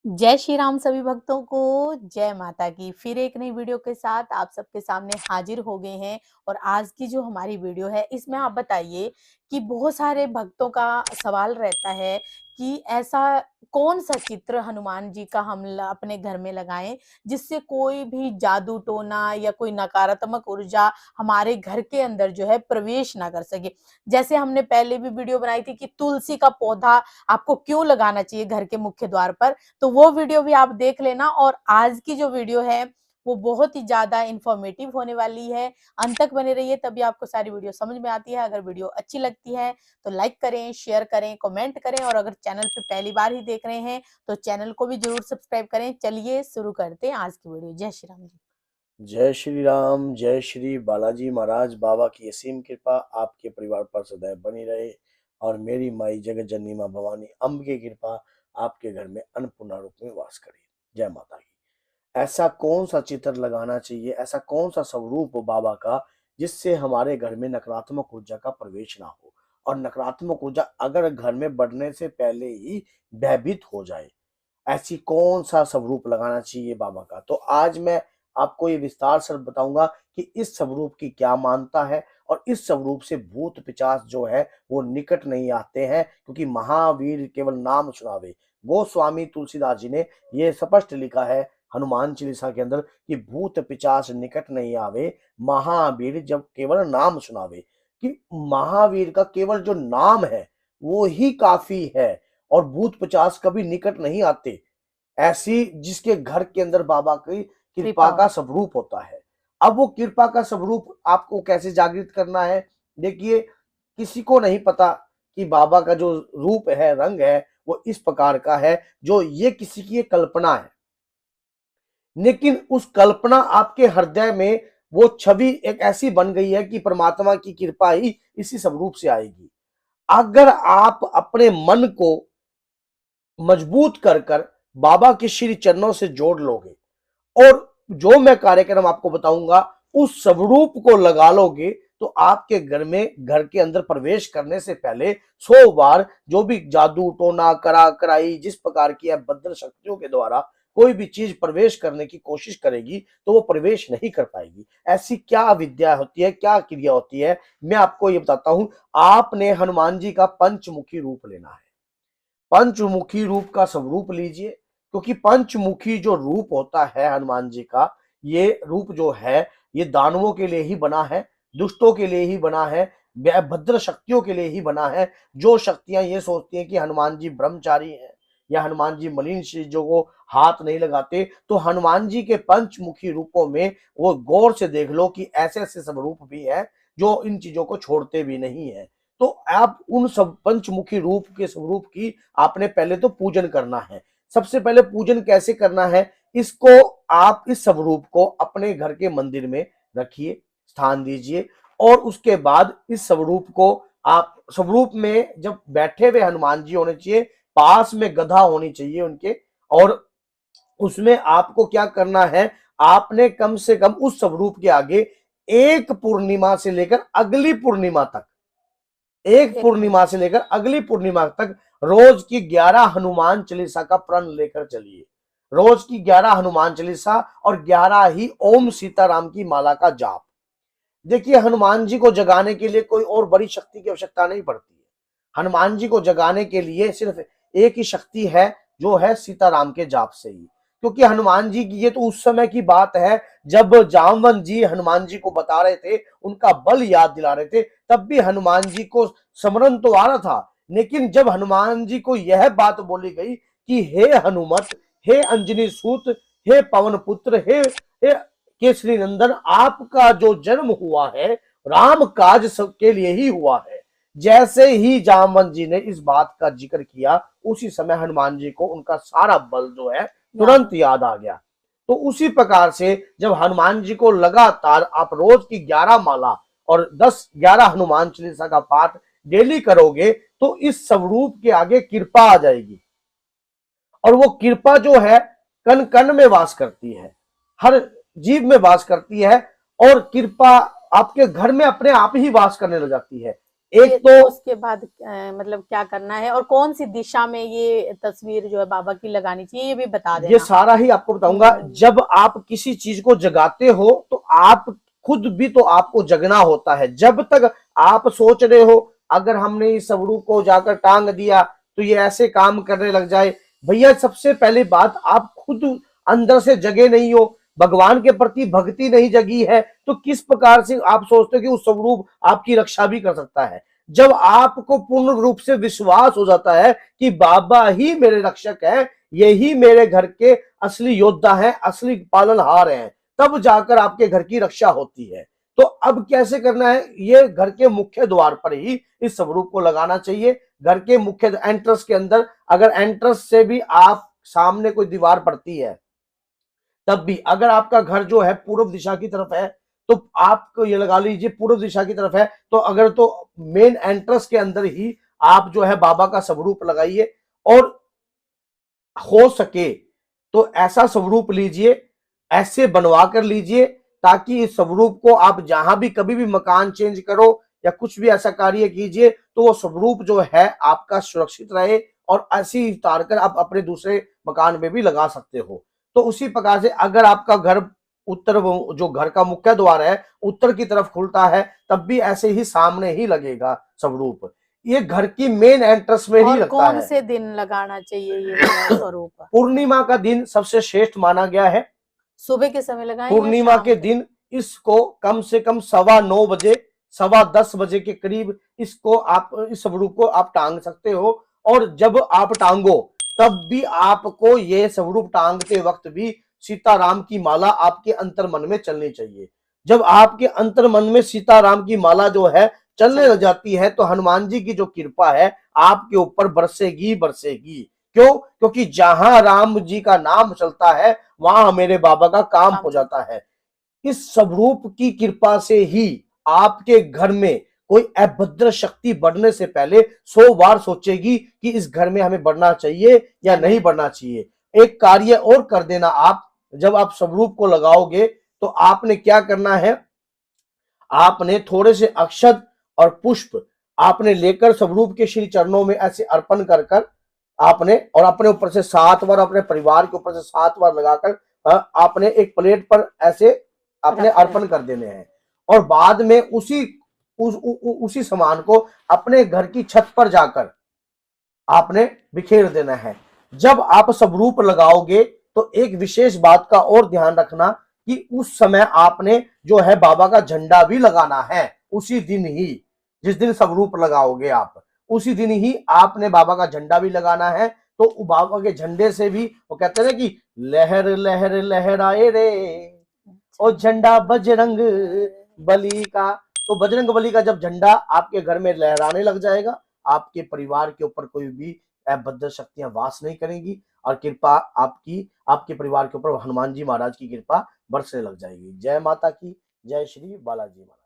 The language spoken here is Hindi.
जय श्री राम सभी भक्तों को, जय माता की। फिर एक नई वीडियो के साथ आप सबके सामने हाजिर हो गए हैं। और आज की जो हमारी वीडियो है इसमें आप बताइए कि बहुत सारे भक्तों का सवाल रहता है कि ऐसा कौन सा चित्र हनुमान जी का हम अपने घर में लगाएं जिससे कोई भी जादू टोना या कोई नकारात्मक ऊर्जा हमारे घर के अंदर जो है प्रवेश ना कर सके। जैसे हमने पहले भी वीडियो बनाई थी कि तुलसी का पौधा आपको क्यों लगाना चाहिए घर के मुख्य द्वार पर, तो वो वीडियो भी आप देख लेना। और आज की जो वीडियो है वो बहुत ही ज्यादा इंफॉर्मेटिव होने वाली है। अंत तक बने रहिए तभी आपको सारी वीडियो समझ में आती है। अगर वीडियो अच्छी लगती है तो लाइक करें, शेयर करें, कमेंट करें, और अगर चैनल पे पहली बार ही देख रहे हैं तो चैनल को भी जरूर सब्सक्राइब करें। चलिए शुरू करते हैं आज की वीडियो। जय श्री राम जी। जय श्री राम, जय श्री बालाजी महाराज बाबा की असीम कृपा आपके परिवार पर सदैव बनी रहे और मेरी माई जगत जननी माँ भवानी अम्ब की कृपा आपके घर में अन्नपूर्णा रूप में वास करे। जय माता की। ऐसा कौन सा चित्र लगाना चाहिए, ऐसा कौन सा स्वरूप हो बाबा का जिससे हमारे घर में नकारात्मक ऊर्जा का प्रवेश ना हो और नकारात्मक ऊर्जा अगर घर में बढ़ने से पहले ही भयभीत हो जाए, ऐसी कौन सा स्वरूप लगाना चाहिए बाबा का। तो आज मैं आपको ये विस्तार से बताऊंगा कि इस स्वरूप की क्या मान्यता है और इस स्वरूप से भूत पिशाच जो है वो निकट नहीं आते हैं, क्योंकि महावीर केवल नाम सुनावे। गोस्वामी तुलसीदास जी ने ये स्पष्ट लिखा है हनुमान चालीसा के अंदर कि भूत पिशाच निकट नहीं आवे, महावीर जब केवल नाम सुनावे। कि महावीर का केवल जो नाम है वो ही काफी है और भूत पिशाच कभी निकट नहीं आते। ऐसी जिसके घर के अंदर बाबा की कृपा कृपा का हो। स्वरूप होता है। अब वो कृपा का स्वरूप आपको कैसे जागृत करना है, देखिए किसी को नहीं पता कि बाबा का जो रूप है, रंग है, वो इस प्रकार का है जो ये किसी की कल्पना है, लेकिन उस कल्पना आपके हृदय में वो छवि एक ऐसी बन गई है कि परमात्मा की कृपा ही इसी स्वरूप से आएगी। अगर आप अपने मन को मजबूत कर बाबा के श्री चरणों से जोड़ लोगे और जो मैं कार्यक्रम आपको बताऊंगा उस स्वरूप को लगा लोगे, तो आपके घर में, घर के अंदर प्रवेश करने से पहले 100 बार जो भी जादू टोना करा कराई जिस प्रकार की है बद्र शक्तियों के द्वारा कोई भी चीज प्रवेश करने की कोशिश करेगी तो वो प्रवेश नहीं कर पाएगी। ऐसी क्या विद्या होती है, क्या क्रिया होती है, मैं आपको ये बताता हूं। आपने हनुमान जी का पंचमुखी रूप लेना है। पंचमुखी रूप का स्वरूप लीजिए, क्योंकि पंचमुखी जो रूप होता है हनुमान जी का, ये रूप जो है ये दानवों के लिए ही बना है, दुष्टों के लिए ही बना है, भद्र शक्तियों के लिए ही बना है। जो शक्तियां ये सोचती हैं कि हनुमान जी ब्रह्मचारी हैं या हनुमान जी मलिन चीजों को हाथ नहीं लगाते, तो हनुमान जी के पंचमुखी रूपों में वो गौर से देख लो कि ऐसे ऐसे स्वरूप भी है जो इन चीजों को छोड़ते भी नहीं है। तो आप उन सब पंचमुखी रूप के स्वरूप की आपने पहले तो पूजन करना है। सबसे पहले पूजन कैसे करना है, इसको आप इस स्वरूप को अपने घर के मंदिर में रखिए, स्थान दीजिए और उसके बाद इस स्वरूप को आप स्वरूप में जब बैठे हुए हनुमान जी होने चाहिए, पास में गधा होनी चाहिए उनके। और उसमें आपको क्या करना है, आपने कम से कम उस स्वरूप के आगे एक पूर्णिमा से लेकर अगली पूर्णिमा तक, एक एक पूर्णिमा से लेकर अगली पूर्णिमा तक रोज की 11 हनुमान चालीसा का प्रण लेकर चलिए। रोज की 11 हनुमान चालीसा और 11 ही ओम सीताराम की माला का जाप। देखिए हनुमान जी को जगाने के लिए कोई और बड़ी शक्ति की आवश्यकता नहीं पड़ती है। हनुमान जी को जगाने के लिए सिर्फ एक ही शक्ति है, जो है सीताराम के जाप से ही। क्योंकि हनुमान जी की ये तो उस समय की बात है जब जामवंत जी हनुमान जी को बता रहे थे, उनका बल याद दिला रहे थे, तब भी हनुमान जी को स्मरण तो आ रहा था। लेकिन जब हनुमान जी को यह बात बोली गई कि हे हनुमत, हे अंजनी सूत, हे पवन पुत्र, हे केसरी नंदन, आपका जो जन्म हुआ है राम काज सबके लिए ही हुआ है। जैसे ही जामवंत जी ने इस बात का जिक्र किया, उसी समय हनुमान जी को उनका सारा बल जो है याद तुरंत याद आ गया। तो उसी प्रकार से जब हनुमान जी को लगातार आप रोज की 11 माला और 10-11 हनुमान चालीसा का पाठ डेली करोगे, तो इस स्वरूप के आगे कृपा आ जाएगी। और वो कृपा जो है कण कण में वास करती है, हर जीव में वास करती है, और कृपा आपके घर में अपने आप ही वास करने लग जाती है। एक फिर तो उसके बाद मतलब क्या करना है और कौन सी दिशा में ये तस्वीर जो है बाबा की लगानी चाहिए, ये भी बता ये देना। सारा ही आपको बताऊंगा। हम्म। जब आप किसी चीज को जगाते हो तो आप खुद भी तो आपको जगना होता है। जब तक आप सोच रहे हो अगर हमने इस स्वरूप को जाकर टांग दिया तो ये ऐसे काम करने लग जाए, भैया सबसे पहली बात आप खुद अंदर से जगे नहीं हो, भगवान के प्रति भक्ति नहीं जगी है, तो किस प्रकार से आप सोचते हो कि उस स्वरूप आपकी रक्षा भी कर सकता है। जब आपको पूर्ण रूप से विश्वास हो जाता है कि बाबा ही मेरे रक्षक है, यही मेरे घर के असली योद्धा हैं, असली पालनहार हैं, तब जाकर आपके घर की रक्षा होती है। तो अब कैसे करना है, ये घर के मुख्य द्वार पर ही इस स्वरूप को लगाना चाहिए। घर के मुख्य एंट्रेंस के अंदर, अगर एंट्रेंस से भी आप सामने कोई दीवार पड़ती है तब भी, अगर आपका घर जो है पूर्व दिशा की तरफ है तो आपको ये लगा लीजिए पूर्व दिशा की तरफ है, तो अगर तो मेन एंट्रेंस के अंदर ही आप जो है बाबा का स्वरूप लगाइए। और हो सके तो ऐसा स्वरूप लीजिए, ऐसे बनवा कर लीजिए ताकि इस स्वरूप को आप जहां भी कभी भी मकान चेंज करो या कुछ भी ऐसा कार्य कीजिए तो वो स्वरूप जो है आपका सुरक्षित रहे, और ऐसे ही उतार कर आप अपने दूसरे मकान में भी लगा सकते हो। तो उसी प्रकार से अगर आपका घर उत्तर, जो घर का मुख्य द्वार है उत्तर की तरफ खुलता है, तब भी ऐसे ही सामने ही लगेगा स्वरूप। ये घर की मेन एंट्रेंस में ही और लगता कौन है। से दिन लगाना चाहिए ये वाला स्वरूप? पूर्णिमा का दिन सबसे श्रेष्ठ माना गया है। सुबह के समय लगाएं या पूर्णिमा शाम के को? दिन इसको कम से कम 9:15 10:15 के करीब इसको आप, इस स्वरूप को आप टांग सकते हो। और जब आप टांगो तब भी आपको ये स्वरूप टांगते वक्त भी सीताराम की माला आपके अंतर मन में चलनी चाहिए। जब आपके अंतर मन में सीताराम की माला जो है चलने लग जाती है तो हनुमान जी की जो कृपा है आपके ऊपर बरसेगी बरसेगी। क्यों? क्योंकि जहां राम जी का नाम चलता है वहां मेरे बाबा का काम हो जाता है। इस स्वरूप की कृपा से ही आपके घर में कोई अभद्र शक्ति बढ़ने से पहले 100 बार सोचेगी कि इस घर में हमें बढ़ना चाहिए या नहीं बढ़ना चाहिए। एक कार्य और कर देना आप, जब आप स्वरूप को लगाओगे तो आपने क्या करना है, आपने थोड़े से अक्षत और पुष्प आपने लेकर स्वरूप के श्री चरणों में ऐसे अर्पण कर कर आपने, और अपने ऊपर से 7 बार, अपने परिवार के ऊपर से 7 बार लगाकर आपने एक प्लेट पर ऐसे अपने रखना अर्पण है। कर देने हैं। और बाद में उसी सामान को अपने घर की छत पर जाकर आपने बिखेर देना है। जब आप स्वरूप लगाओगे तो एक विशेष बात का और ध्यान रखना कि उस समय आपने जो है बाबा का झंडा भी लगाना है। उसी दिन ही, जिस दिन स्वरूप लगाओगे आप, उसी दिन ही आपने बाबा का झंडा भी लगाना है। तो बाबा के झंडे से भी वो कहते हैं ना कि लहर लहर लहराए रे अच्छा। और झंडा बजरंग बली का। तो बजरंग बली का जब झंडा आपके घर में लहराने लग जाएगा, आपके परिवार के ऊपर कोई भी अभद्र शक्तियां वास नहीं करेंगी, और कृपा आपकी, आपके परिवार के ऊपर हनुमान जी महाराज की कृपा बरसने लग जाएगी। जय माता की, जय श्री बालाजी माता।